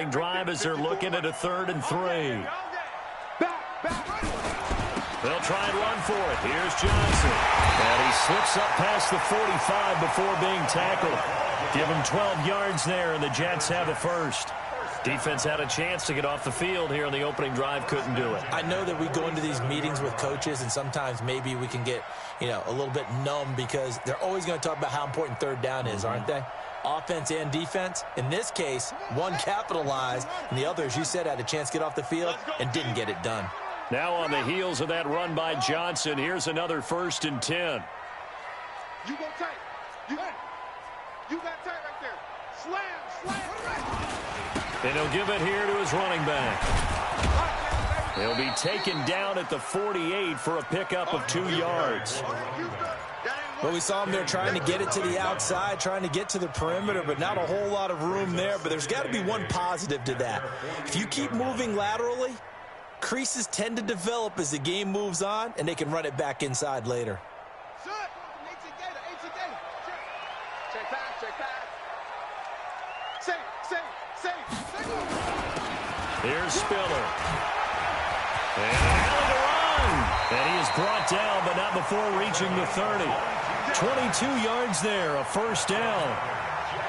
Drive as they're looking at a 3rd and 3. They'll try and run for it. Here's Johnson. And he slips up past the 45 before being tackled. Give him 12 yards there, and the Jets have a first. Defense had a chance to get off the field here in the opening drive. Couldn't do it. I know that we go into these meetings with coaches, and sometimes maybe we can get, a little bit numb because they're always going to talk about how important 3rd down is, aren't they? Offense and defense. In this case, one capitalized, and the other, as you said, had a chance to get off the field and didn't get it done. Now on the heels of that run by Johnson, here's another 1st and 10. You go tight. You got tight right there. Slam. And he'll give it here to his running back. He'll be taken down at the 48 for a pickup of 2 yards. Well, we saw him there trying to get it to the outside, trying to get to the perimeter, but not a whole lot of room there. But there's got to be one positive to that. If you keep moving laterally, creases tend to develop as the game moves on, and they can run it back inside later. Here's Spiller. And alley to run. And he is brought down, but not before reaching the 30. 22 yards there, a first down.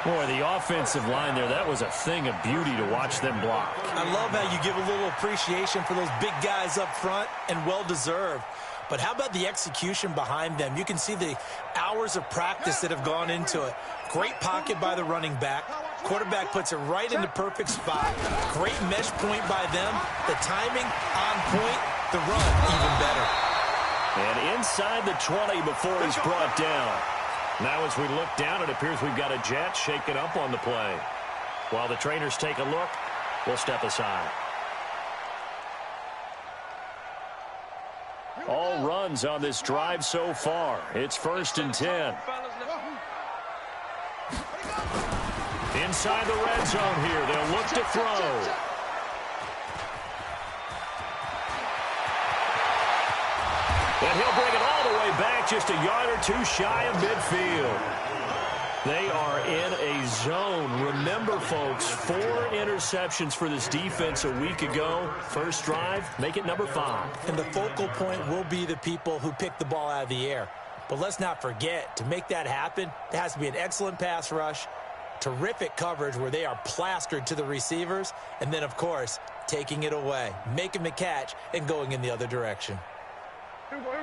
Boy, the offensive line there, that was a thing of beauty to watch them block. I love how you give a little appreciation for those big guys up front, and well-deserved. But how about the execution behind them? You can see the hours of practice that have gone into it. Great pocket by the running back. Quarterback puts it right in the perfect spot. Great mesh point by them. The timing on point. The run even better. And inside the 20 before he's brought down. Now as we look down, it appears we've got a Jet shaken up on the play. While the trainers take a look, we'll step aside. All runs on this drive so far. It's 1st and 10. Inside the red zone here. They'll look to throw. And he'll bring it all the way back, just a yard or 2 shy of midfield. They are in a zone. Remember, folks, 4 interceptions for this defense a week ago. First drive, make it number 5. And the focal point will be the people who pick the ball out of the air. But let's not forget, to make that happen, there has to be an excellent pass rush, terrific coverage where they are plastered to the receivers, and then, of course, taking it away, making the catch, and going in the other direction.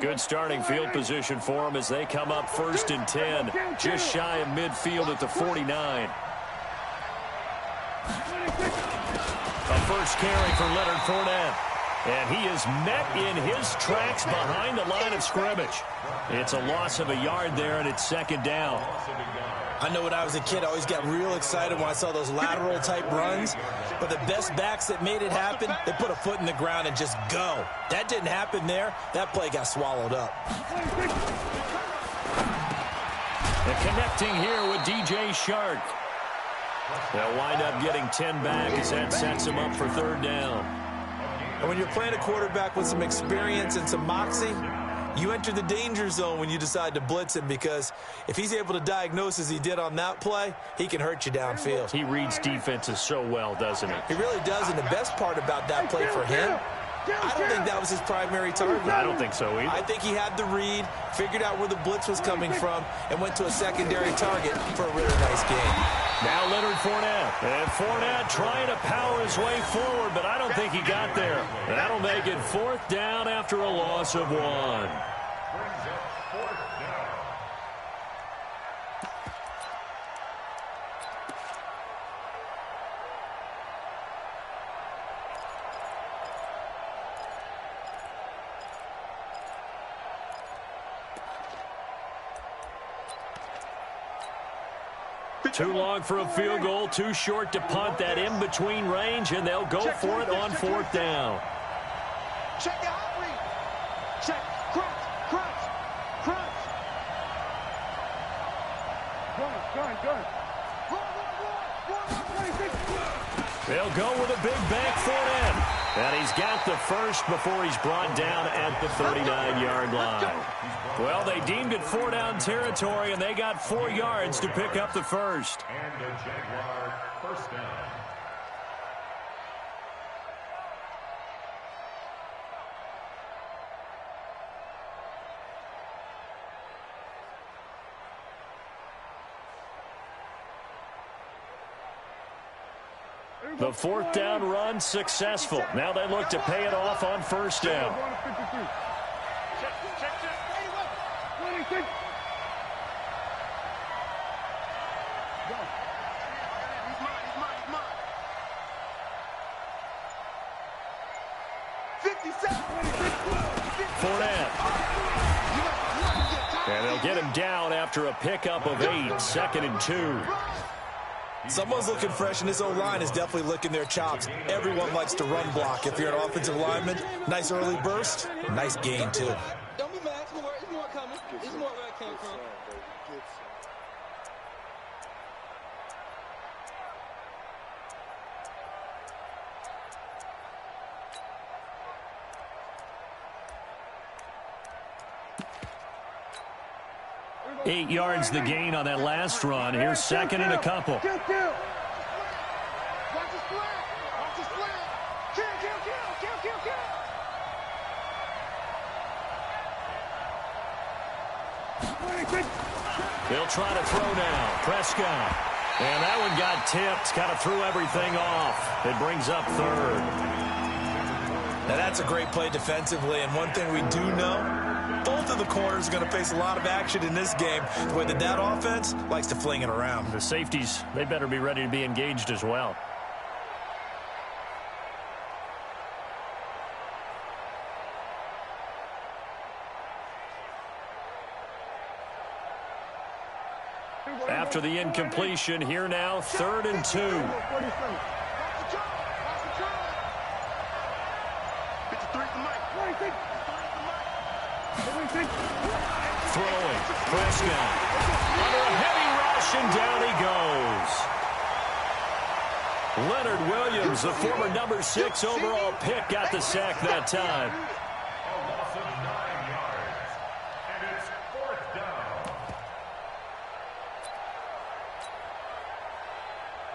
Good starting field position for them as they come up 1st and 10, just shy of midfield at the 49. A first carry for Leonard Fournette. And he is met in his tracks behind the line of scrimmage. It's a loss of a yard there, and it's 2nd down. I know when I was a kid, I always got real excited when I saw those lateral-type runs. But the best backs that made it happen, they put a foot in the ground and just go. That didn't happen there. That play got swallowed up. And connecting here with DJ Shark. They'll wind up getting 10 back as that sets them up for 3rd down. And when you're playing a quarterback with some experience and some moxie, you enter the danger zone when you decide to blitz him, because if he's able to diagnose as he did on that play, he can hurt you downfield. He reads defenses so well, doesn't he? He really does, and the best part about that play for him, I don't think that was his primary target. I don't think so either. I think he had the read, figured out where the blitz was coming from, and went to a secondary target for a really nice game. Now Leonard Fournette. And Fournette trying to power his way forward, but I don't think he got there. That'll make it 4th down after a loss of 1. Too long for a field goal, too short to punt. That in-between range, and they'll go for it on 4th down. Check your hot read. Check. Crunch. They'll go with a big bank Fournette. And he's got the first before he's brought down at the 39-yard line. Well, they deemed it 4-down territory, and they got 4 yards to pick up the first. And the Jaguar first down. The fourth down run successful. Now they look to pay it off on first down. Fournette. And they'll get him down after a pickup of 8, 2nd and 2. Someone's looking fresh, and this O-line is definitely licking their chops. Everyone likes to run block. If you're an offensive lineman, nice early burst, nice gain, too. Don't be mad. It's more coming. It's more where it came from. 8 yards the gain on that last run. Here's 2nd and a couple. Watch his flat. Watch his flat. Kill. They'll try to throw now. Prescott. And that one got tipped. Kind of threw everything off. It brings up 3rd. Now, that's a great play defensively, and one thing we do know, both of the corners are going to face a lot of action in this game, the way that offense likes to fling it around. The safeties, they better be ready to be engaged as well. After the incompletion, here now, 3rd and 2. Throwing, Prescott. Under a heavy rush, and down he goes. Leonard Williams, the former number 6 overall pick, got the sack that time.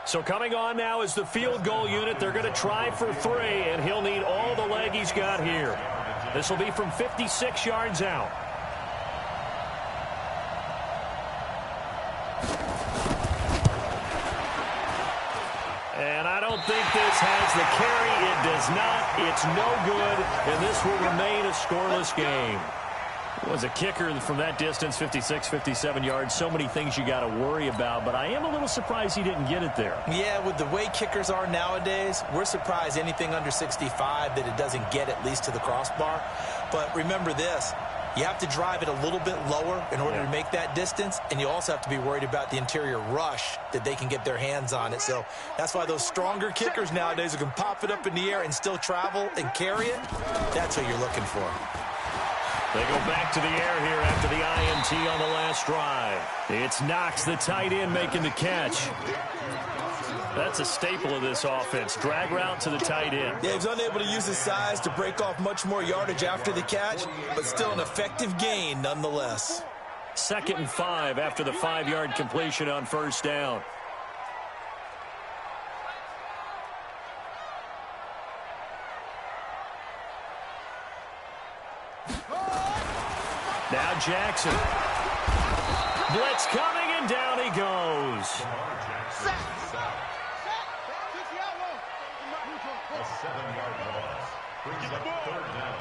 So coming on now is the field goal unit. They're going to try for 3, and he'll need all the leg he's got here. This will be from 56 yards out. And I don't think this has the carry. It does not. It's no good, and this will remain a scoreless game. Was a kicker from that distance, 56, 57 yards. So many things you got to worry about, but I am a little surprised he didn't get it there. Yeah, with the way kickers are nowadays, we're surprised anything under 65 that it doesn't get at least to the crossbar. But remember this, you have to drive it a little bit lower in order to make that distance, and you also have to be worried about the interior rush that they can get their hands on it. So that's why those stronger kickers nowadays who can pop it up in the air and still travel and carry it, that's what you're looking for. They go back to the air here after the INT on the last drive. It's Knox, the tight end, making the catch. That's a staple of this offense. Drag route to the tight end. Yeah, he's unable to use his size to break off much more yardage after the catch, but still an effective gain nonetheless. 2nd and 5 after the 5-yard completion on first down. Now Jackson. Blitz coming, and down he goes. A 7-yard loss brings up 3rd down.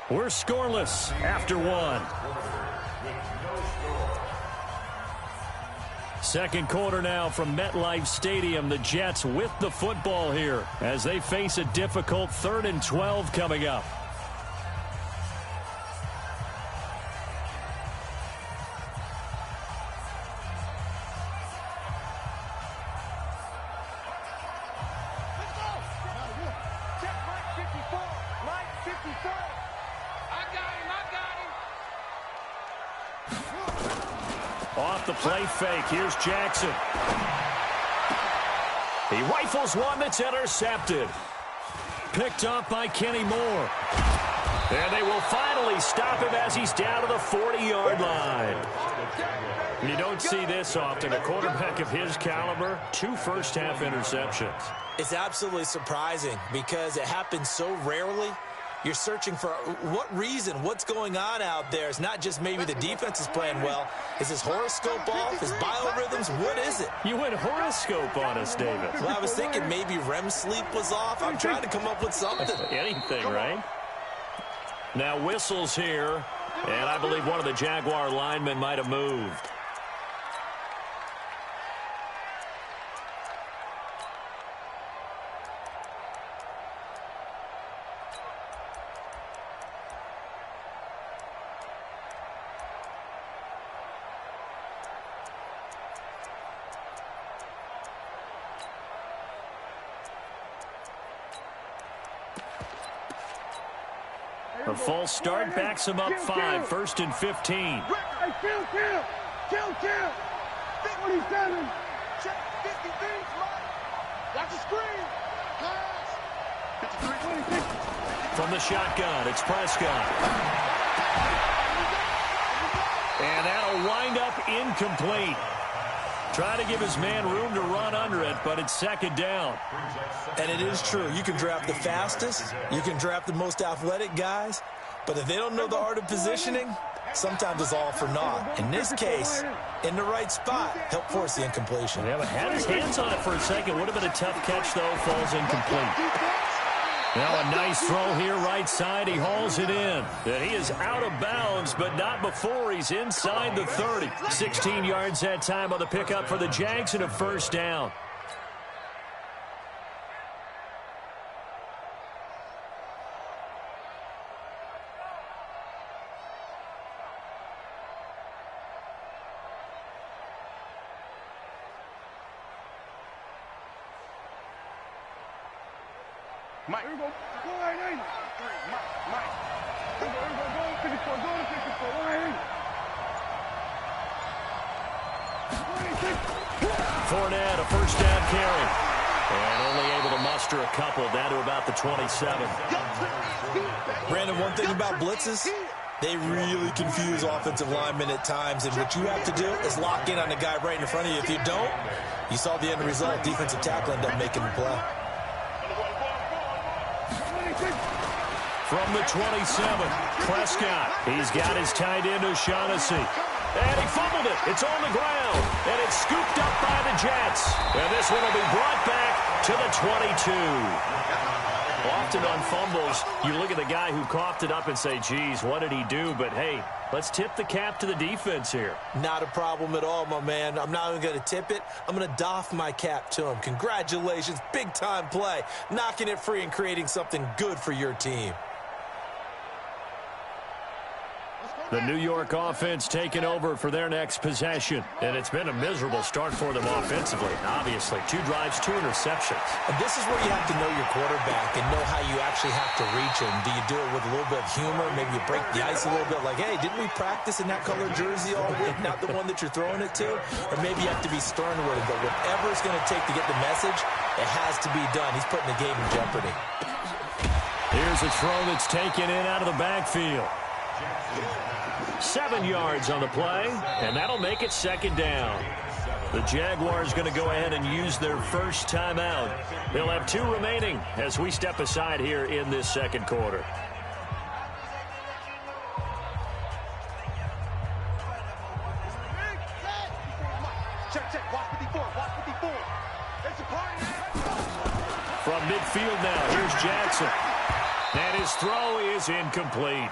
We're scoreless after 1. Second quarter now from MetLife Stadium. The Jets with the football here as they face a difficult 3rd and 12 coming up. Off the play fake. Here's Jackson. He rifles one that's intercepted. Picked up by Kenny Moore. And they will finally stop him as he's down to the 40-yard line. You don't see this often. A quarterback of his caliber, 2 first-half interceptions. It's absolutely surprising because it happens so rarely. You're searching for what reason, what's going on out there. It's not just maybe the defense is playing well. Is his horoscope off? His biorhythms? What is it? You went horoscope on us, David. Well, I was thinking maybe REM sleep was off. I'm trying to come up with something. Anything, right? Now whistles here, and I believe one of the Jaguar linemen might have moved. A false start backs him up 5, 1st and 15. Hey, kill. 27. Check 53. Watch the screen. Pass. 53. From the shotgun, it's Prescott. And that'll wind up incomplete. Trying to give his man room to run under it, but it's 2nd down. And it is true. You can draft the fastest. You can draft the most athletic guys. But if they don't know the art of positioning, sometimes it's all for naught. In this case, in the right spot, help force the incompletion. Yeah, but had his hands on it for a second. Would have been a tough catch, though. Falls incomplete. Now a nice throw here right side. He hauls it in. And he is out of bounds, but not before he's inside the 30. 16 yards that time on the pickup for the Jags and a 1st down. Mike. Here we go. Go right in. Mike. Go to 54. Go to 54. Right in. Fournette, a 1st down carry. And only able to muster a couple down to about the 27. Brandon, one thing about blitzes, they really confuse offensive linemen at times. And what you have to do is lock in on the guy right in front of you. If you don't, you saw the end result. Defensive tackle ended up making the play. From the 27, Prescott. He's got his tight end, O'Shaughnessy. And he fumbled it. It's on the ground. And it's scooped up by the Jets. And this one will be brought back to the 22. Often on fumbles, you look at the guy who coughed it up and say, geez, what did he do? But, hey, let's tip the cap to the defense here. Not a problem at all, my man. I'm not even going to tip it. I'm going to doff my cap to him. Congratulations. Big-time play. Knocking it free and creating something good for your team. The New York offense taking over for their next possession. And it's been a miserable start for them offensively, obviously. 2 drives, 2 interceptions. And this is where you have to know your quarterback and know how you actually have to reach him. Do you do it with a little bit of humor? Maybe you break the ice a little bit like, hey, didn't we practice in that color jersey all week? Not the one that you're throwing it to? Or maybe you have to be stern with it. But whatever it's going to take to get the message, it has to be done. He's putting the game in jeopardy. Here's a throw that's taken in out of the backfield. 7 yards on the play, and that'll make it 2nd down. The Jaguars going to go ahead and use their first timeout. They'll have 2 remaining as we step aside here in this 2nd quarter. Check. Watch 54. From midfield now, here's Jackson. And his throw is incomplete.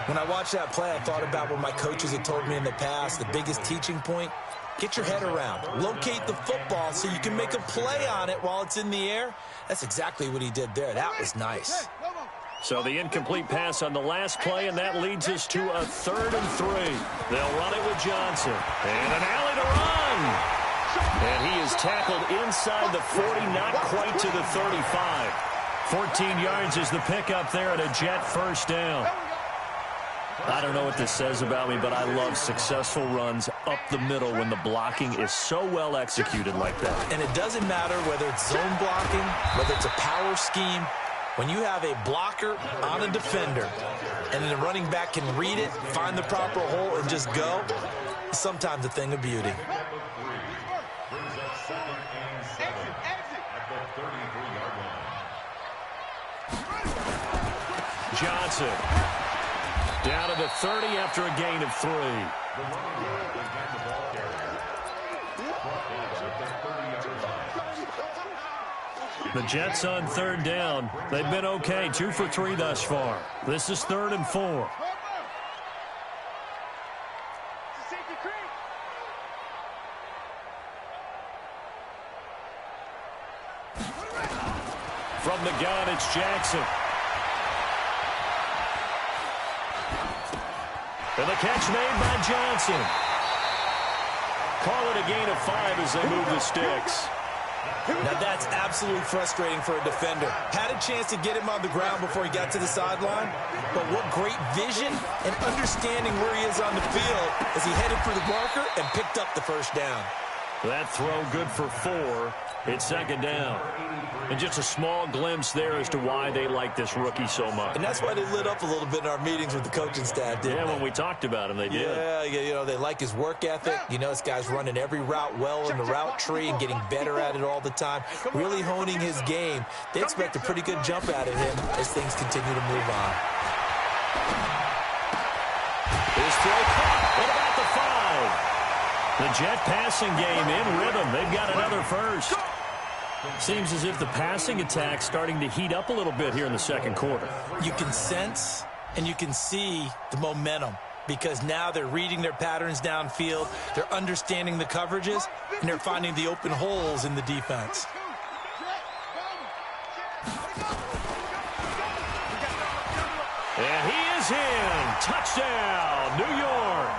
When I watched that play, I thought about what my coaches had told me in the past. The biggest teaching point, get your head around. Locate the football so you can make a play on it while it's in the air. That's exactly what he did there. That was nice. So the incomplete pass on the last play, and that leads us to a 3rd and 3. They'll run it with Johnson. And an alley to run. And he is tackled inside the 40, not quite to the 35. 14 yards is the pickup there at a Jet 1st down. I don't know what this says about me, but I love successful runs up the middle when the blocking is so well executed like that. And it doesn't matter whether it's zone blocking, whether it's a power scheme. When you have a blocker on a defender and then the running back can read it, find the proper hole, and just go, it's sometimes a thing of beauty. Johnson. Down to the 30 after a gain of 3. The Jets on third down. They've been okay, 2 for 3 thus far. This is 3rd and 4. From the gun, it's Jackson. And the catch made by Johnson. Call it a gain of 5 as they move the sticks. Now that's absolutely frustrating for a defender. Had a chance to get him on the ground before he got to the sideline, but what great vision and understanding where he is on the field as he headed for the marker and picked up the first down. That throw good for 4. It's 2nd down. And just a small glimpse there as to why they like this rookie so much. And that's why they lit up a little bit in our meetings with the coaching staff, didn't they? When we talked about him, they did. Yeah, you know, they like his work ethic. You know, this guy's running every route well in the route tree and getting better at it all the time, really honing his game. They expect a pretty good jump out of him as things continue to move on. His throw caught at about the 5. The Jet passing game in rhythm. They've got another first. Seems as if the passing attack's starting to heat up a little bit here in the second quarter. You can sense and you can see the momentum because now they're reading their patterns downfield, they're understanding the coverages, and they're finding the open holes in the defense. And he is in. Touchdown, New York.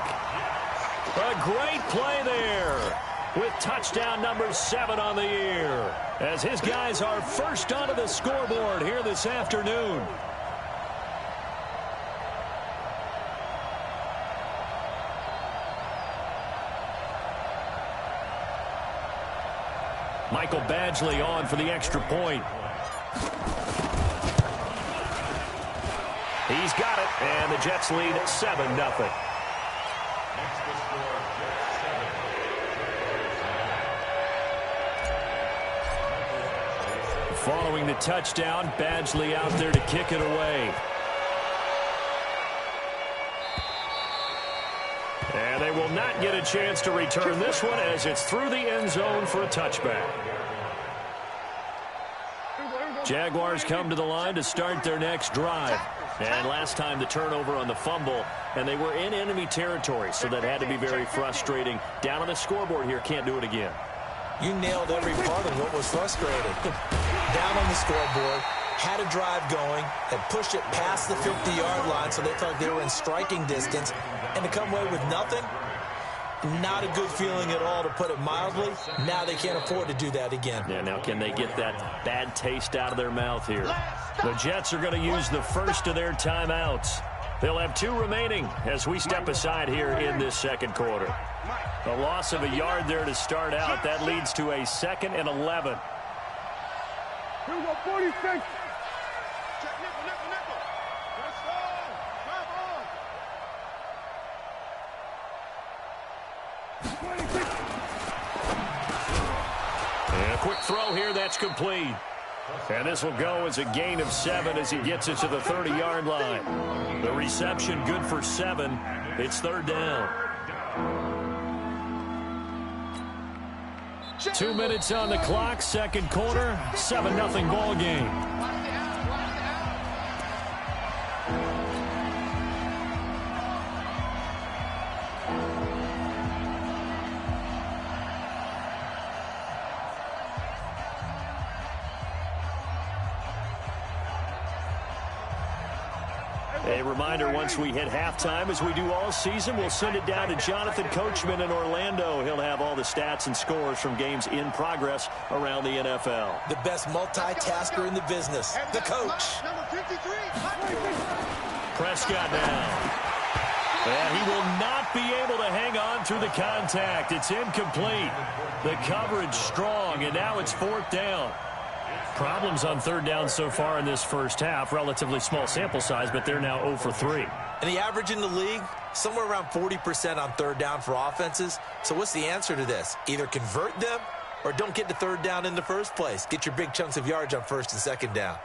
A great play there with touchdown number 7 on the year as his guys are first onto the scoreboard here this afternoon. Michael Badgley on for the extra point. He's got it, and the Jets lead 7-0. Following the touchdown, Badgley out there to kick it away. And they will not get a chance to return this one as it's through the end zone for a touchback. Jaguars come to the line to start their next drive. And last time the turnover on the fumble, and they were in enemy territory, so that had to be very frustrating. Down on the scoreboard here, can't do it again. You nailed every part of what was frustrating. Down on the scoreboard, had a drive going, had pushed it past the 50-yard line so they thought they were in striking distance, and to come away with nothing, not a good feeling at all, to put it mildly. Now they can't afford to do that again. Yeah, now can they get that bad taste out of their mouth here? The Jets are going to use the first of their timeouts. They'll have 2 remaining as we step aside here in this second quarter. A loss of a yard there to start out. That leads to a 2nd and 11. Here we go, 46. And a quick throw here, that's complete. And this will go as a gain of 7 as he gets it to the 30-yard line. The reception good for 7. It's 3rd down. 2 minutes on the clock, second quarter, 7-0 ball game. A reminder, once we hit halftime, as we do all season, we'll send it down to Jonathan Coachman in Orlando. He'll have all the stats and scores from games in progress around the NFL. The best multitasker in the business, the coach. Prescott now. And he will not be able to hang on through the contact. It's incomplete. The coverage strong, and now it's 4th down. Problems on 3rd down so far in this first half. Relatively small sample size, but they're now 0 for 3. And the average in the league, somewhere around 40% on 3rd down for offenses. So what's the answer to this? Either convert them or don't get to 3rd down in the first place. Get your big chunks of yards on 1st and 2nd down.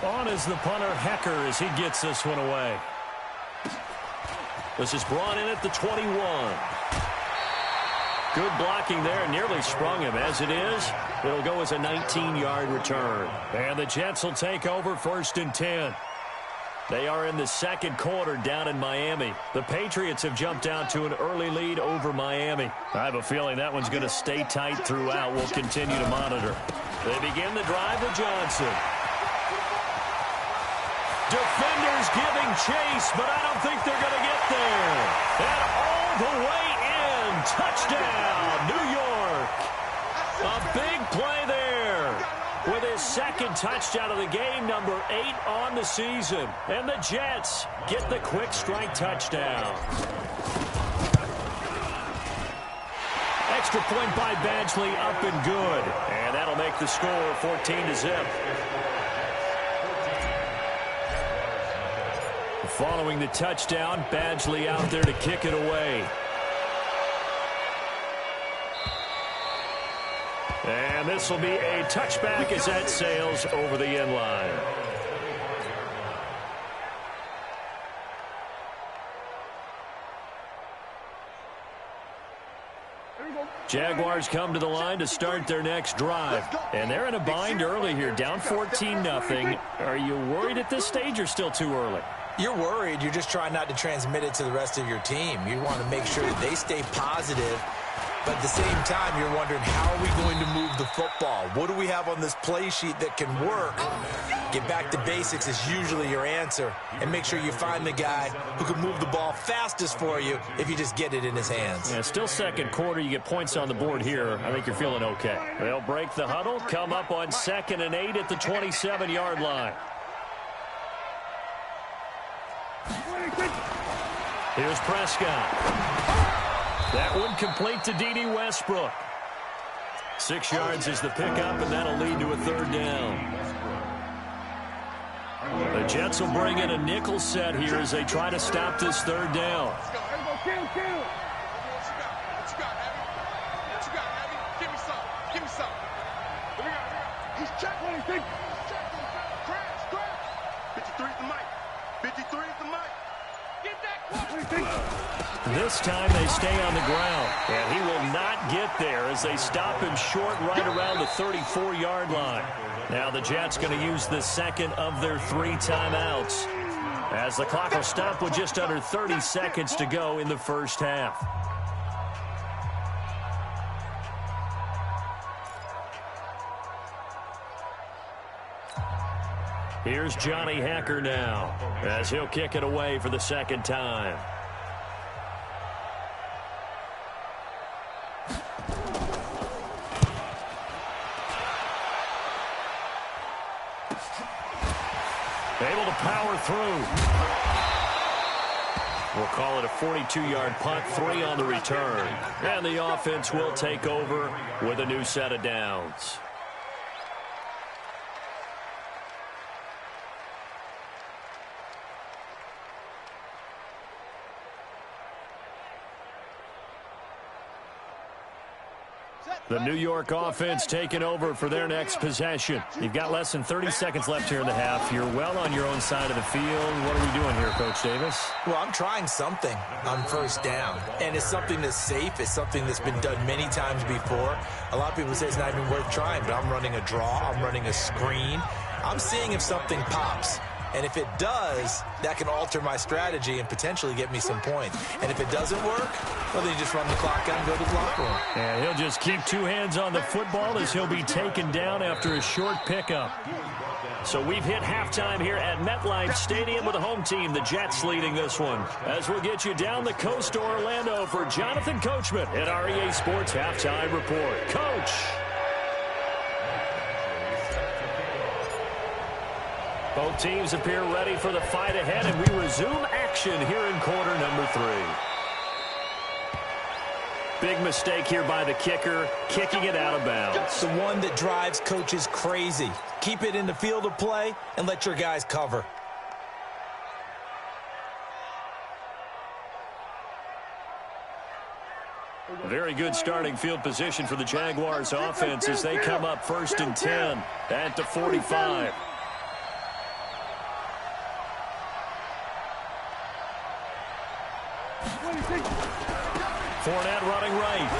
On is the punter, Hecker, as he gets this one away. This is brought in at the 21. Good blocking there, nearly sprung him. As it is, it'll go as a 19-yard return. And the Jets will take over 1st and 10. They are in the second quarter down in Miami. The Patriots have jumped out to an early lead over Miami. I have a feeling that one's going to stay tight throughout. We'll continue to monitor. They begin the drive with Johnson. Defenders giving chase, but I don't think they're going to get there. And all the way in. Touchdown, New York. A big play there. With his second touchdown of the game, number 8 on the season. And the Jets get the quick strike touchdown. Extra point by Badgley, up and good. And that'll make the score 14-0. Following the touchdown, Badgley out there to kick it away. And this will be a touchback as that sails over the end line. Jaguars come to the line to start their next drive. And they're in a bind early here, down 14-0. Are you worried at this stage or still too early? You're worried. You're just trying not to transmit it to the rest of your team. You want to make sure that they stay positive. But at the same time, you're wondering, how are we going to move the football? What do we have on this play sheet that can work? Get back to basics is usually your answer. And make sure you find the guy who can move the ball fastest for you if you just get it in his hands. Yeah, still second quarter. You get points on the board here. I think you're feeling okay. They'll break the huddle, come up on 2nd and 8 at the 27-yard line. Here's Prescott. That one complete to D.D. Westbrook. 6 yards is the pickup, and that'll lead to a 3rd down. The Jets will bring in a nickel set here as they try to stop this 3rd down. Give me some. He's checking. 53 is the mic. 53 is the mic. Get that. This time they stay on the ground, and he will not get there as they stop him short right around the 34-yard line. Now the Jets going to use the second of their 3 timeouts as the clock will stop with just under 30 seconds to go in the first half. Here's Johnny Hecker now as he'll kick it away for the second time. Able to power through. We'll call it a 42-yard punt, 3 on the return. And the offense will take over with a new set of downs. The New York offense taking over for their next possession. You've got less than 30 seconds left here in the half. You're well on your own side of the field. What are we doing here, Coach Davis? Well, I'm trying something on 1st down. And it's something that's safe. It's something that's been done many times before. A lot of people say it's not even worth trying, but I'm running a draw. I'm running a screen. I'm seeing if something pops. And if it does, that can alter my strategy and potentially get me some points. And if it doesn't work, well, then you just run the clock out and go to the locker room. And he'll just keep 2 hands on the football as he'll be taken down after a short pickup. So we've hit halftime here at MetLife Stadium with the home team, the Jets, leading this one. As we'll get you down the coast to Orlando for Jonathan Coachman at REA Sports Halftime Report. Coach. Both teams appear ready for the fight ahead, and we resume action here in quarter number 3. Big mistake here by the kicker, kicking it out of bounds. The one that drives coaches crazy. Keep it in the field of play and let your guys cover. Very good starting field position for the Jaguars offense as they come up 1st and 10 at the 45. Fournette running right.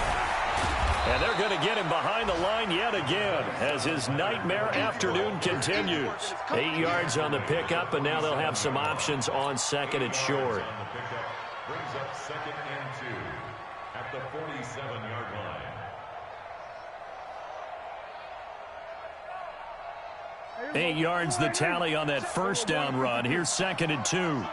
And they're going to get him behind the line yet again as his nightmare afternoon continues. 8 yards on the pickup, and now they'll have some options on second and short. Brings up second and 2 at the 47-yard line. 8 yards the tally on that first down run. Here's second and 2.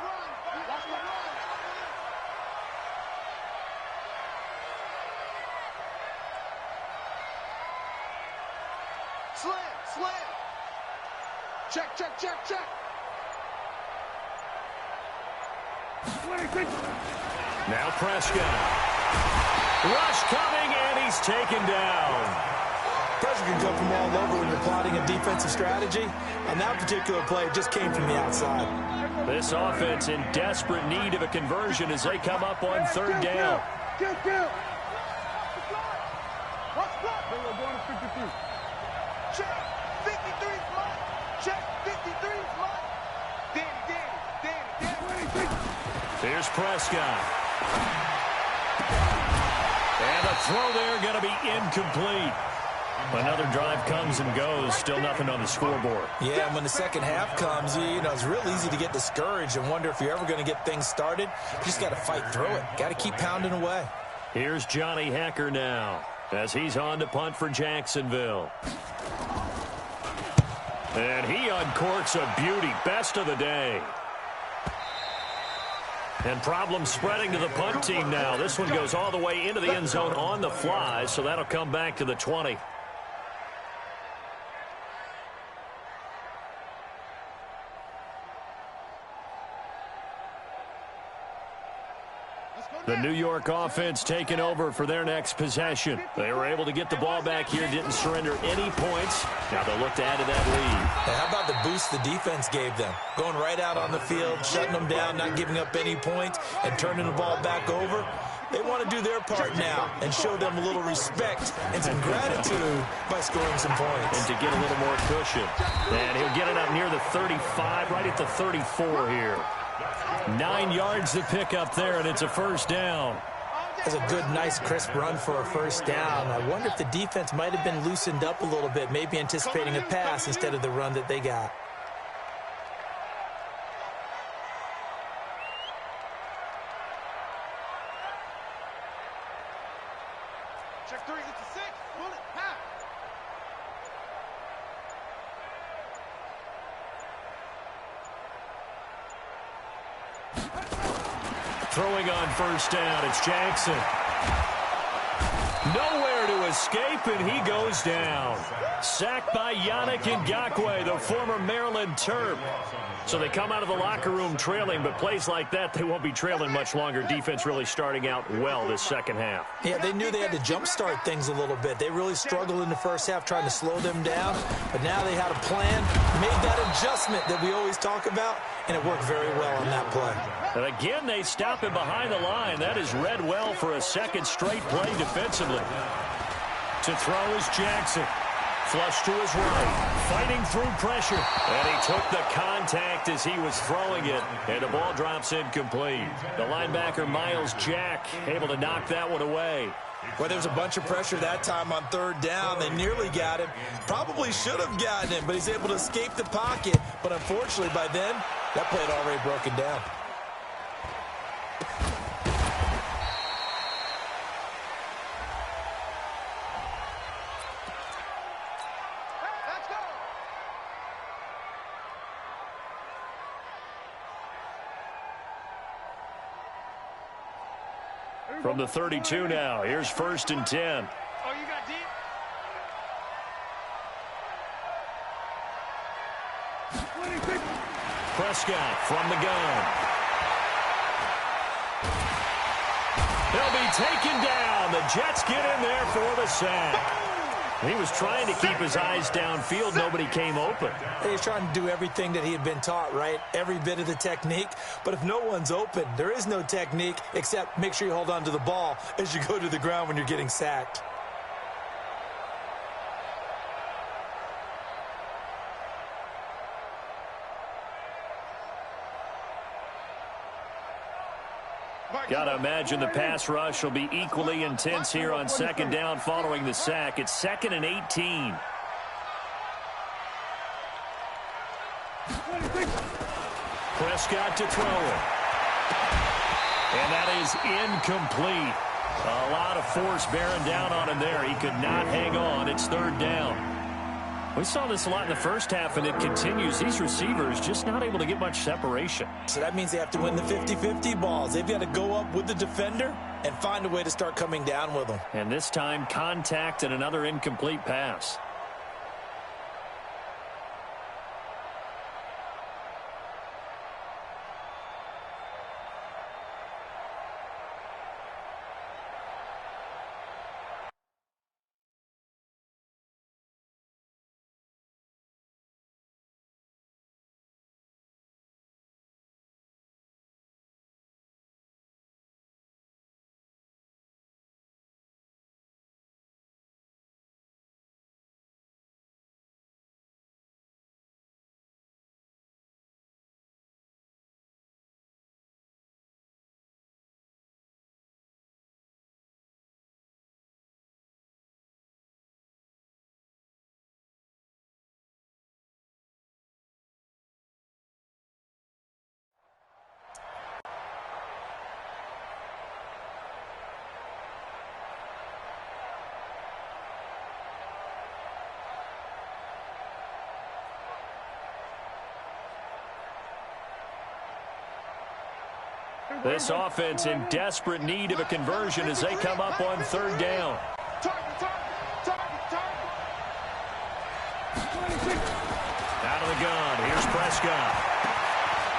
Slam. Check. Now Prescott. Rush coming, and he's taken down. Pressure can come from all over when you're plotting a defensive strategy. On that particular play, it just came from the outside. This offense in desperate need of a conversion as they come up on third down. Kill. Watch block. They were going to 53. Check. 53 is mine. Check. 53 is mine. Danny. Here's Prescott. And the throw there going to be incomplete. Another drive comes and goes. Still nothing on the scoreboard. Yeah, and when the second half comes, it's real easy to get discouraged and wonder if you're ever going to get things started. You just got to fight through it. Got to keep pounding away. Here's Johnny Hecker now as he's on to punt for Jacksonville. And he uncorks a beauty. Best of the day. And problems spreading to the punt team now. This one goes all the way into the end zone on the fly, so that'll come back to the 20. The New York offense taking over for their next possession. They were able to get the ball back here, didn't surrender any points. Now they'll look to add to that lead. And how about the boost the defense gave them? Going right out on the field, shutting them down, not giving up any points, and turning the ball back over. They want to do their part now and show them a little respect and some gratitude by scoring some points. And to get a little more cushion. And he'll get it up near the 35, right at the 34 here. 9 yards to pick up there, and it's a first down. That's a good, nice, crisp run for a first down. I wonder if the defense might have been loosened up a little bit, maybe anticipating a pass instead of the run that they got. Check 3, it's a 6. Pull it, pass. Throwing on first down, it's Jackson. Nowhere to escape, and he goes down. Sacked by Yannick Ngakoue, the former Maryland Terp. So they come out of the locker room trailing, but plays like that, they won't be trailing much longer. Defense really starting out well this second half. Yeah, they knew they had to jumpstart things a little bit. They really struggled in the first half trying to slow them down, but now they had a plan, made that adjustment that we always talk about, and it worked very well on that play. And again, they stop him behind the line. That is read well for a second straight play defensively. To throw is Jackson. Flush to his right, fighting through pressure. And he took the contact as he was throwing it, and the ball drops incomplete. The linebacker, Miles Jack, able to knock that one away. Well, there was a bunch of pressure that time on third down. They nearly got him. Probably should have gotten him, but he's able to escape the pocket. But unfortunately, by then, that play had already broken down. From the 32 now, here's first and 10. Oh, you got deep? Prescott from the gun. He'll be taken down. The Jets get in there for the sack. He was trying to keep his eyes downfield. Nobody came open. He's trying to do everything that he had been taught, right? Every bit of the technique. But if no one's open, there is no technique except make sure you hold on to the ball as you go to the ground when you're getting sacked. Got to imagine the pass rush will be equally intense here on second down following the sack. It's 2nd and 18. Prescott to throw it. And that is incomplete. A lot of force bearing down on him there. He could not hang on. It's 3rd down. We saw this a lot in the first half, and it continues. These receivers just not able to get much separation. So that means they have to win the 50-50 balls. They've got to go up with the defender and find a way to start coming down with them. And this time, contact and another incomplete pass. This offense in desperate need of a conversion as they come up on 3rd down. Out of the gun. Here's Prescott.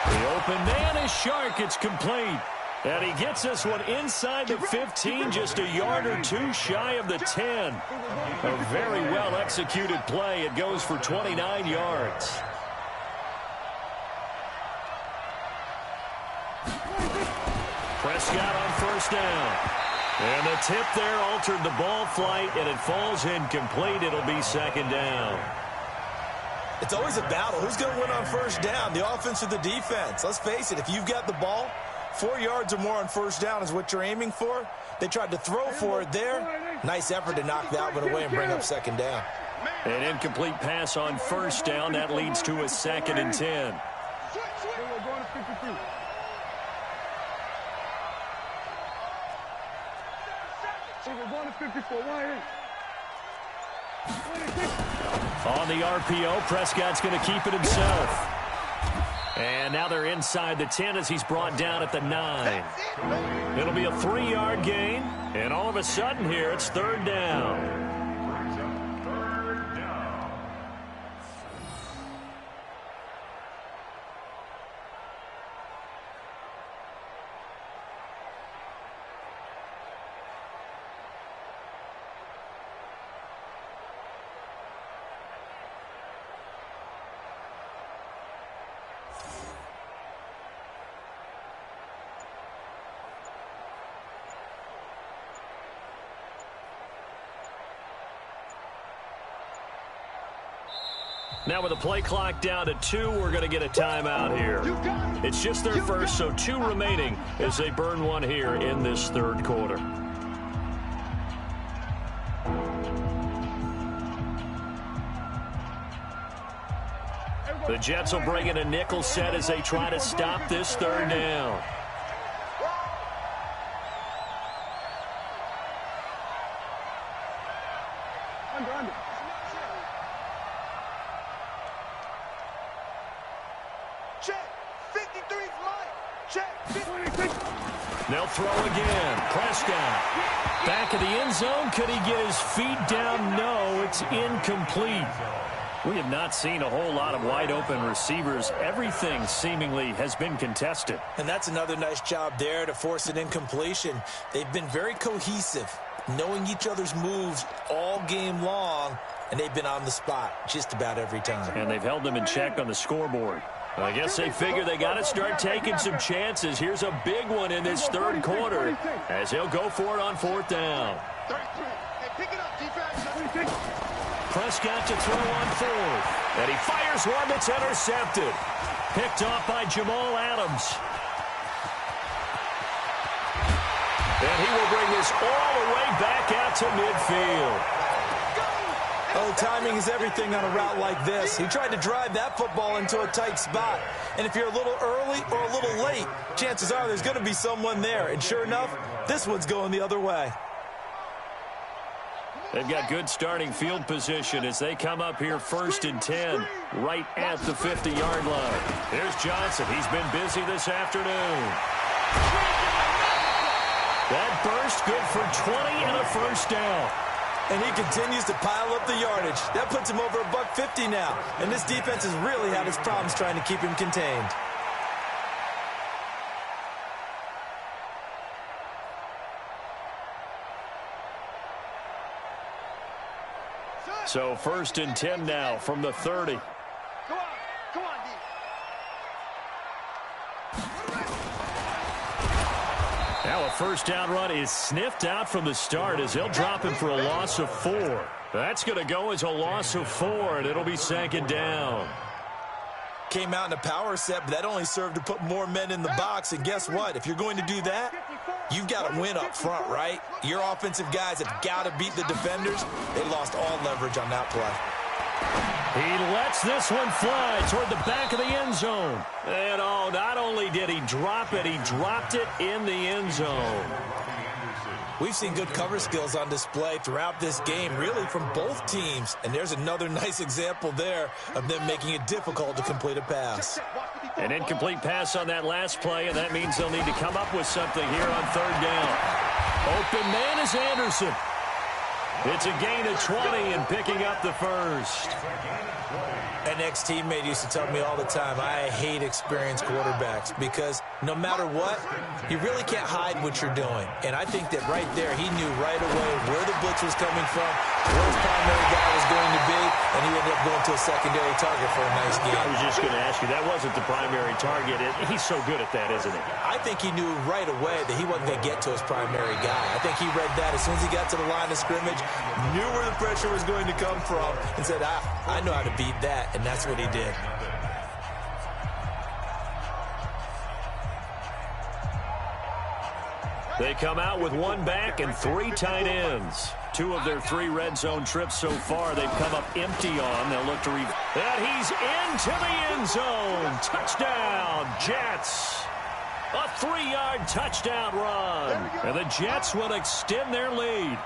The open man is Shark. It's complete. And he gets this one inside the 15, just a yard or two shy of the 10. A very well-executed play. It goes for 29 yards. Prescott on 1st down. And the tip there altered the ball flight, and it falls incomplete. It'll be 2nd down. It's always a battle. Who's going to win on 1st down, the offense or the defense? Let's face it, if you've got the ball, 4 yards or more on 1st down is what you're aiming for. They tried to throw for it there. Nice effort to knock that one away and bring up 2nd down. An incomplete pass on 1st down. That leads to a 2nd and 10. On the RPO, Prescott's going to keep it himself. And now they're inside the 10 as he's brought down at the 9. It'll be a 3-yard gain. And all of a sudden here, it's 3rd down. Now with the play clock down to 2, we're going to get a timeout here. It's just their first, so 2 remaining as they burn one here in this 3rd quarter. The Jets will bring in a nickel set as they try to stop this 3rd down. They'll throw again. Prescott. Back of the end zone. Could he get his feet down? No, it's incomplete. We have not seen a whole lot of wide-open receivers. Everything seemingly has been contested. And that's another nice job there to force an incompletion. They've been very cohesive, knowing each other's moves all game long, and they've been on the spot just about every time. And they've held them in check on the scoreboard. I guess they figure they got to start taking some chances. Here's a big one in this 3rd quarter as he'll go for it on 4th down. Prescott to throw on 4th. And he fires one that's intercepted. Picked off by Jamal Adams. And he will bring this all the way back out to midfield. Oh, timing is everything on a route like this. He tried to drive that football into a tight spot. And if you're a little early or a little late, chances are there's going to be someone there. And sure enough, this one's going the other way. They've got good starting field position as they come up here 1st and 10, right at the 50-yard line. Here's Johnson. He's been busy this afternoon. That burst good for 20 and a first down. And he continues to pile up the yardage. That puts him over $150 now. And this defense has really had its problems trying to keep him contained. So 1st and 10 now from the 30. Come on, D. Now a first down run is sniffed out from the start as they'll drop him for a loss of 4. That's going to go as a loss of 4, and it'll be 2nd down. Came out in a power set, but that only served to put more men in the box. And guess what? If you're going to do that, you've got to win up front, right? Your offensive guys have got to beat the defenders. They lost all leverage on that play. He lets this one fly toward the back of the end zone. And oh, not only did he drop it, he dropped it in the end zone. We've seen good cover skills on display throughout this game, really from both teams. And there's another nice example there of them making it difficult to complete a pass. An incomplete pass on that last play, and that means they'll need to come up with something here on 3rd down. Open man is Anderson. It's a gain of 20 and picking up the first. An ex-teammate used to tell me all the time, I hate experienced quarterbacks because no matter what, you really can't hide what you're doing. And I think that right there, he knew right away where the blitz was coming from, where his primary guy was going to be, and he ended up going to a secondary target for a nice game. I was just going to ask you, that wasn't the primary target. He's so good at that, isn't he? I think he knew right away that he wasn't going to get to his primary guy. I think he read that as soon as he got to the line of scrimmage, knew where the pressure was going to come from, and said, I know how to beat that, and that's what he did. They come out with 1 back and 3 tight ends. 2 of their 3 red zone trips so far, they've come up empty on. They'll look to and he's into the end zone. Touchdown, Jets. A 3-yard touchdown run. And the Jets will extend their lead.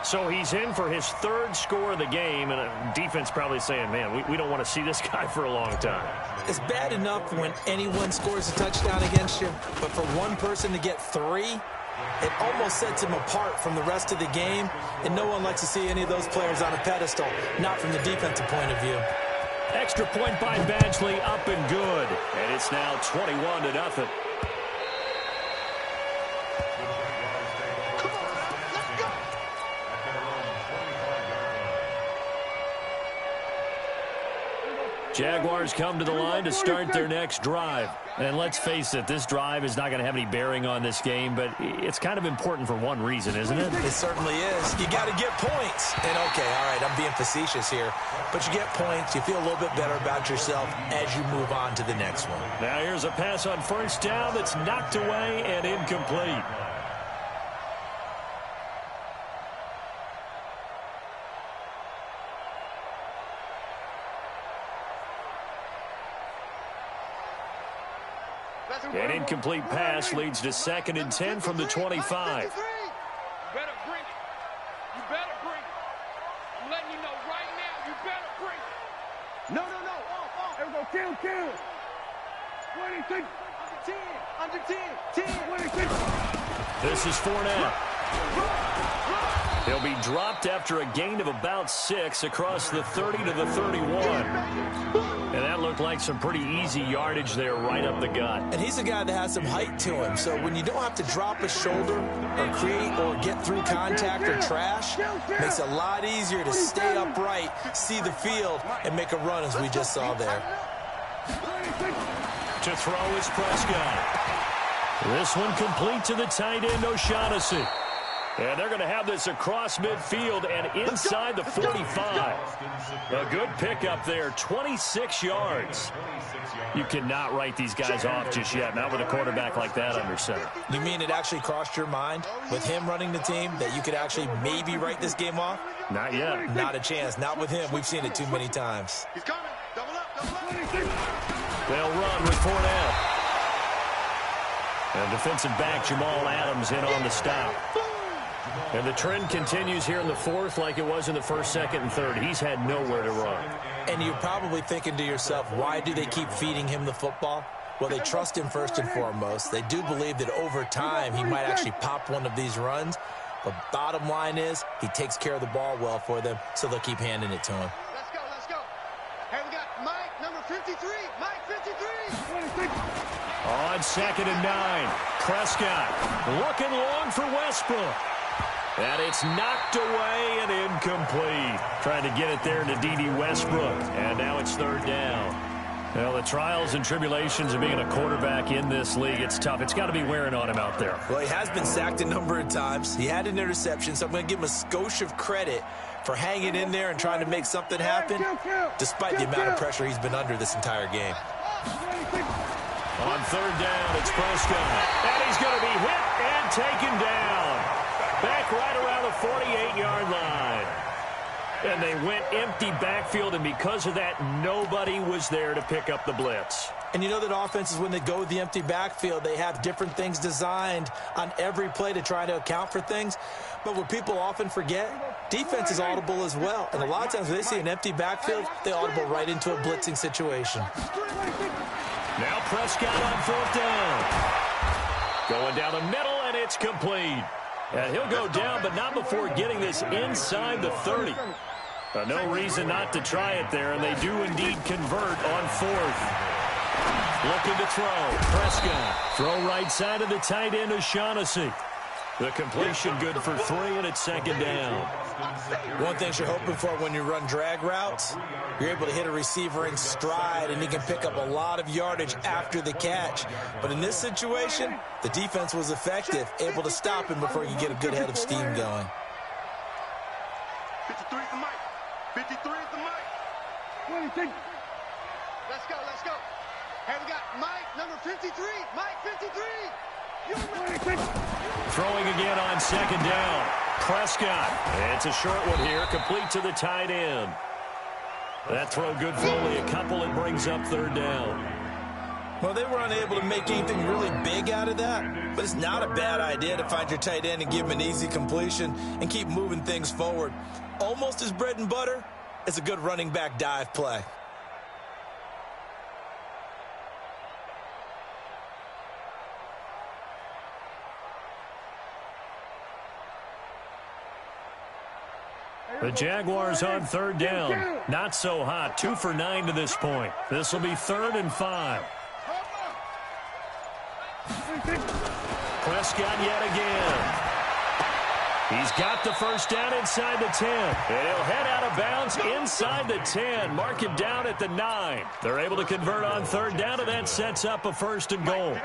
So he's in for his 3rd score of the game, and a defense probably saying, man, we don't want to see this guy for a long time. It's bad enough when anyone scores a touchdown against you, but for one person to get 3, it almost sets him apart from the rest of the game, and no one likes to see any of those players on a pedestal, not from the defensive point of view. Extra point by Badgley, up and good. And it's now 21-0. Jaguars come to the line to start their next drive. And let's face it, this drive is not going to have any bearing on this game, but it's kind of important for one reason, isn't it? It certainly is. You got to get points. And okay, all right, I'm being facetious here, but you get points, you feel a little bit better about yourself as you move on to the next one. Now here's a pass on 1st down that's knocked away and incomplete. An incomplete pass leads to 2nd and 10 from the 25. You better bring it. You better bring it. I'm letting you know right now, you better bring it. No. There we go. Kill. 26. Under 10. 26. This is Fournette. He'll be dropped after a gain of about 6 across the 30 to the 31. And that looked like some pretty easy yardage there right up the gut. And he's a guy that has some height to him. So when you don't have to drop a shoulder or create or get through contact or trash, makes it a lot easier to stay upright, see the field, and make a run as we just saw there. To throw is Prescott. This one complete to the tight end, O'Shaughnessy. And they're going to have this across midfield and inside the 45. A good pickup there, 26 yards. You cannot write these guys off just yet, not with a quarterback like that under center. You mean it actually crossed your mind with him running the team that you could actually maybe write this game off? Not yet. Not a chance. Not with him. We've seen it too many times. He's coming. Double up, double up. They'll run with Fournette. And defensive back Jamal Adams in on the stop. And the trend continues here in the fourth like it was in the first, second, and third. He's had nowhere to run. And you're probably thinking to yourself, why do they keep feeding him the football? Well, they trust him first and foremost. They do believe that over time he might actually pop one of these runs. But bottom line is he takes care of the ball well for them, so they'll keep handing it to him. Let's go, let's go. Hey, we got Mike, number 53. Mike, 53. On 2nd and 9, Prescott looking long for Westbrook. And it's knocked away and incomplete. Trying to get it there to D.D. Westbrook. And now it's 3rd down. Well, the trials and tribulations of being a quarterback in this league, it's tough. It's got to be wearing on him out there. Well, he has been sacked a number of times. He had an interception, so I'm going to give him a skosh of credit for hanging in there and trying to make something happen, despite the amount of pressure he's been under this entire game. On 3rd down, it's Prescott. And he's going to be hit and taken down. Back right around the 48-yard line. And they went empty backfield, and because of that, nobody was there to pick up the blitz. And you know that offenses, when they go with the empty backfield, they have different things designed on every play to try to account for things. But what people often forget, defense is audible as well. And a lot of times when they see an empty backfield, they audible right into a blitzing situation. Now Prescott on 4th down. Going down the middle, and it's complete. And he'll go down, but not before getting this inside the 30. No reason not to try it there, and they do indeed convert on 4th. Looking to throw. Prescott. Throw right side of the tight end O'Shaughnessy. The completion good for 3, and it's 2nd down. One thing you're hoping for when you run drag routes, you're able to hit a receiver in stride, and he can pick up a lot of yardage after the catch. But in this situation, the defense was effective, able to stop him before you get a good head of steam going. 53 is the mic. 53 is the mic. Let's go, let's go. Hey, we got Mike, number 53. Mike, 53. Throwing again on 2nd down. Prescott. It's a short one here, complete to the tight end. That throw good for only a couple. It brings up 3rd down. Well, they were unable to make anything really big out of that, but it's not a bad idea to find your tight end and give him an easy completion and keep moving things forward. Almost as bread and butter as a good running back dive play. The Jaguars on 3rd down. Not so hot. 2 for 9 to this point. This will be 3rd and 5. Prescott yet again. He's got the first down inside the 10. And he'll head out of bounds inside the 10. Mark him down at the 9. They're able to convert on 3rd down, and that sets up a 1st and goal.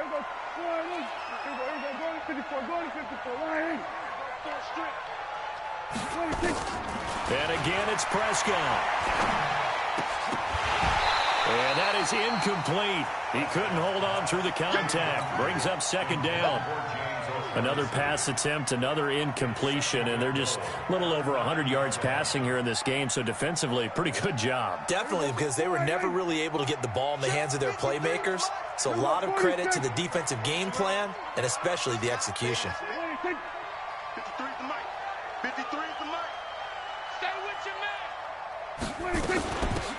And again, it's Prescott. And that is incomplete. He couldn't hold on through the contact. Brings up 2nd down. Another pass attempt, another incompletion, and they're just a little over 100 yards passing here in this game, so defensively, pretty good job. Definitely, because they were never really able to get the ball in the hands of their playmakers, so a lot of credit to the defensive game plan and especially the execution. 53 is the mic. 53 is the mic. Stay with your man.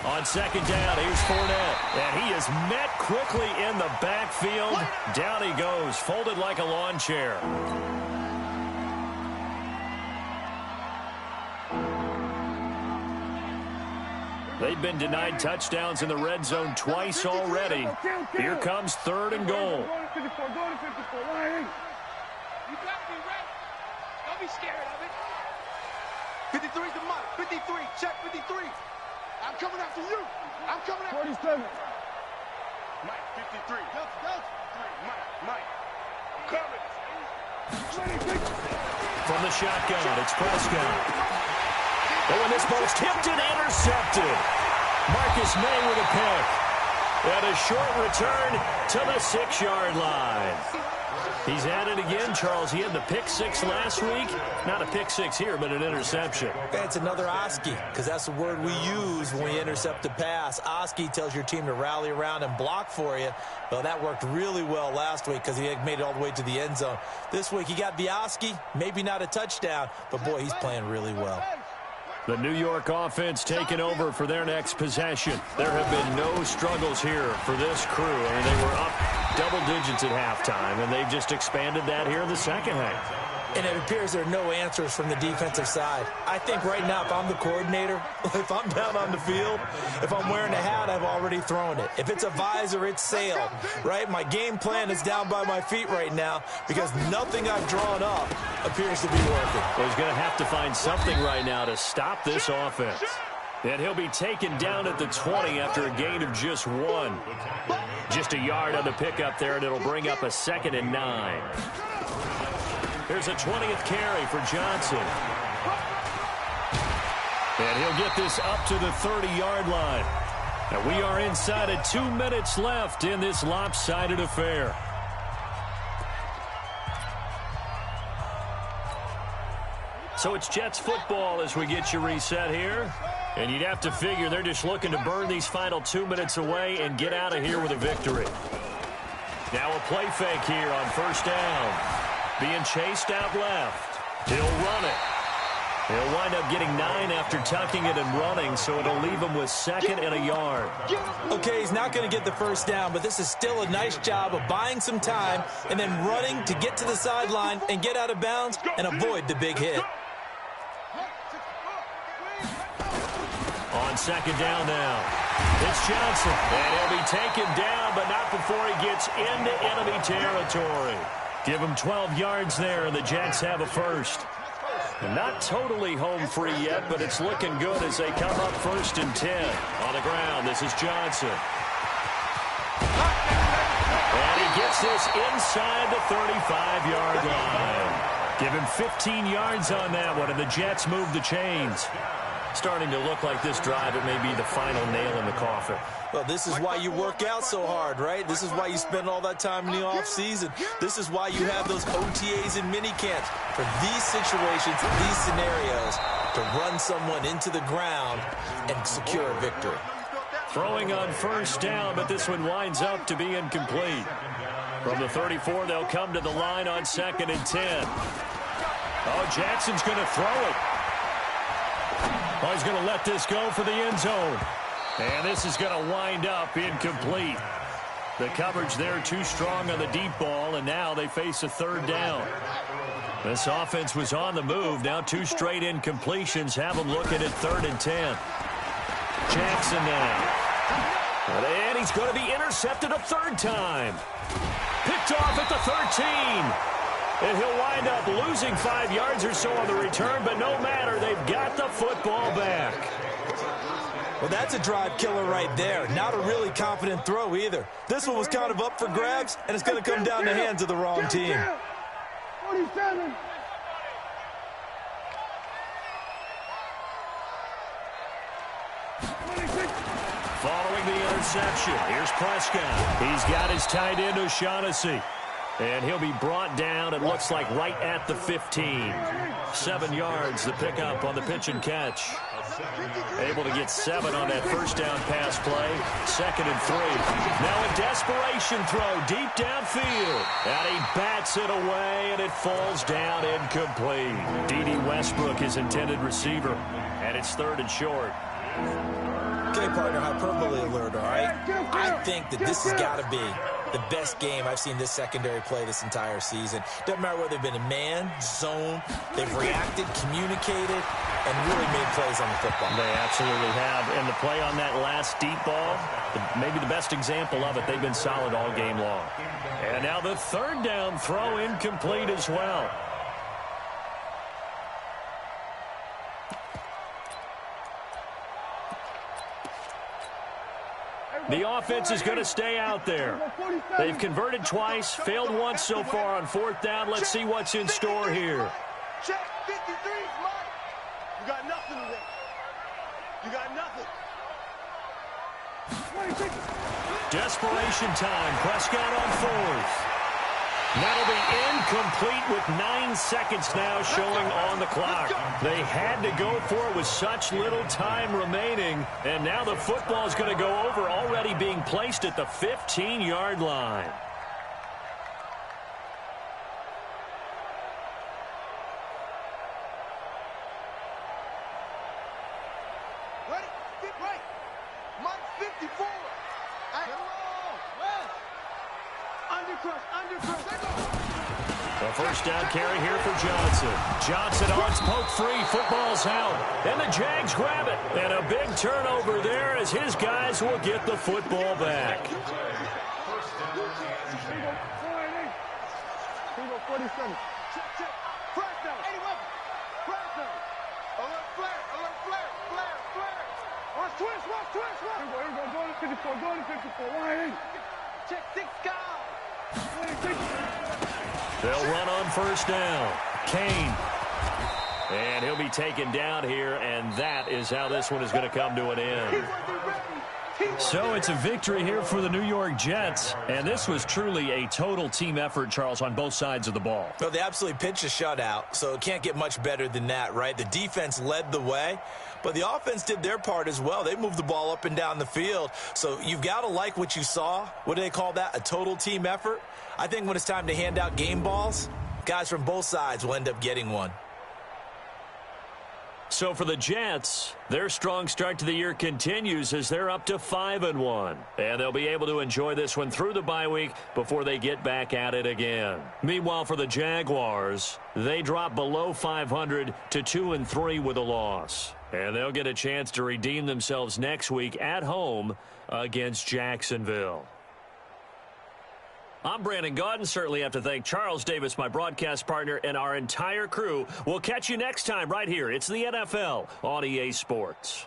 On 2nd down, here's Fournette. And he is met quickly in the backfield. Down he goes, folded like a lawn chair. They've been denied touchdowns in the red zone twice already. Here comes 3rd and goal. You got me right. Don't be scared of it. 53 is the mic. 53. Check 53. I'm coming after you. I'm coming after you. 47. Mike, 53. Mike. I'm coming. From the shotgun, it's Prescott. Oh, and this ball's tipped and intercepted. Marcus May with a pick. And a short return to the 6-yard line. He's at it again, Charles. He had the pick 6 last week. Not a pick 6 here, but an interception. It's another Oski, because that's the word we use when we intercept a pass. Oski tells your team to rally around and block for you. Well, that worked really well last week because he had made it all the way to the end zone. This week he got the Oski, maybe not a touchdown, but boy, he's playing really well. The New York offense taking over for their next possession. There have been no struggles here for this crew. I mean, they were up double digits at halftime, and they've just expanded that here in the second half. And it appears there are no answers from the defensive side. I think right now, if I'm the coordinator, if I'm down on the field, if I'm wearing a hat, I've already thrown it. If it's a visor, it's sailed, right? My game plan is down by my feet right now because nothing I've drawn up appears to be working. Well, he's going to have to find something right now to stop this offense. And he'll be taken down at the 20 after a gain of just 1. Just a yard on the pickup there, and it'll bring up a 2nd and 9. Here's a 20th carry for Johnson. And he'll get this up to the 30-yard line. And we are inside of 2 minutes left in this lopsided affair. So it's Jets football as we get you reset here. And you'd have to figure they're just looking to burn these final 2 minutes away and get out of here with a victory. Now a play fake here on first down. Being chased out left. He'll run it. He'll wind up getting 9 after tucking it and running, so it'll leave him with 2nd and a yard. Okay, he's not going to get the first down, but this is still a nice job of buying some time and then running to get to the sideline and get out of bounds and avoid the big hit. On 2nd down now. It's Johnson. And he'll be taken down, but not before he gets into enemy territory. Give him 12 yards there, and the Jets have a first. And not totally home free yet, but it's looking good as they come up 1st and 10. On the ground, this is Johnson. And he gets this inside the 35-yard line. Give him 15 yards on that one, and the Jets move the chains. Starting to look like this drive, it may be the final nail in the coffin. Well, this is why you work out so hard, right? This is why you spend all that time in the offseason. This is why you have those OTAs and mini camps for these situations, these scenarios, to run someone into the ground and secure a victory. Throwing on first down, but this one winds up to be incomplete. From the 34, they'll come to the line on 2nd and 10. Oh, Jackson's going to throw it. Oh, he's going to let this go for the end zone. And this is going to wind up incomplete. The coverage there too strong on the deep ball, and now they face a 3rd down. This offense was on the move. Now 2 straight incompletions have them looking at 3rd and 10. Jackson now. And he's going to be intercepted a 3rd time. Picked off at the 13. And he'll wind up losing 5 yards or so on the return, but no matter, they've got the football back. Well, that's a drive killer right there. Not a really confident throw either. This one was kind of up for grabs, and it's going to come down the hands of the wrong team. 47. Following the interception, here's Prescott. He's got his tight end, O'Shaughnessy. And he'll be brought down, it looks like, right at the 15. 7 yards, the pickup on the pitch and catch. Able to get 7 on that first down pass play. 2nd and 3. Now a desperation throw deep downfield. And he bats it away, and it falls down incomplete. D.D. Westbrook, his intended receiver. And it's 3rd and short. Okay, partner, hyperbole alert, all right? I think that this has got to be the best game I've seen this secondary play this entire season. Doesn't matter whether they've been in man, zone, they've reacted, communicated, and really made plays on the football. They absolutely have. And the play on that last deep ball, maybe the best example of it, they've been solid all game long. And now the 3rd down throw incomplete as well. The offense is going to stay out there. They've converted twice, failed once so far on fourth down. Let's see what's in store here. Check 53, Mike. You got nothing today. You got nothing. Desperation time. Prescott on fourth. That'll be incomplete with 9 seconds now showing on the clock. They had to go for it with such little time remaining. And now the football is going to go over, already being placed at the 15-yard line. Ready? Get right. Mike 54. Undercrush. A first down carry here for Johnson. Johnson on its poke free. Football's out. And the Jags grab it. And a big turnover there as his guys will get the football back. 47. Check. Flash down. 81. Flash down. Alert flare. Watch twist. Here we go. Go to 54. 180. Check 6 guys. They'll run on first down. Kane. And he'll be taken down here, and that is how this one is going to come to an end. So it's a victory here for the New York Jets, and this was truly a total team effort, Charles, on both sides of the ball. Well, they absolutely pitched a shutout, so it can't get much better than that, right? The defense led the way, but the offense did their part as well. They moved the ball up and down the field, so you've got to like what you saw. What do they call that? A total team effort? I think when it's time to hand out game balls, guys from both sides will end up getting one. So for the Jets, their strong start to the year continues as they're up to 5-1. And they'll be able to enjoy this one through the bye week before they get back at it again. Meanwhile, for the Jaguars, they drop below 500 to 2-3 with a loss. And they'll get a chance to redeem themselves next week at home against Jacksonville. I'm Brandon Gaudin. Certainly have to thank Charles Davis, my broadcast partner, and our entire crew. We'll catch you next time right here. It's the NFL on EA Sports.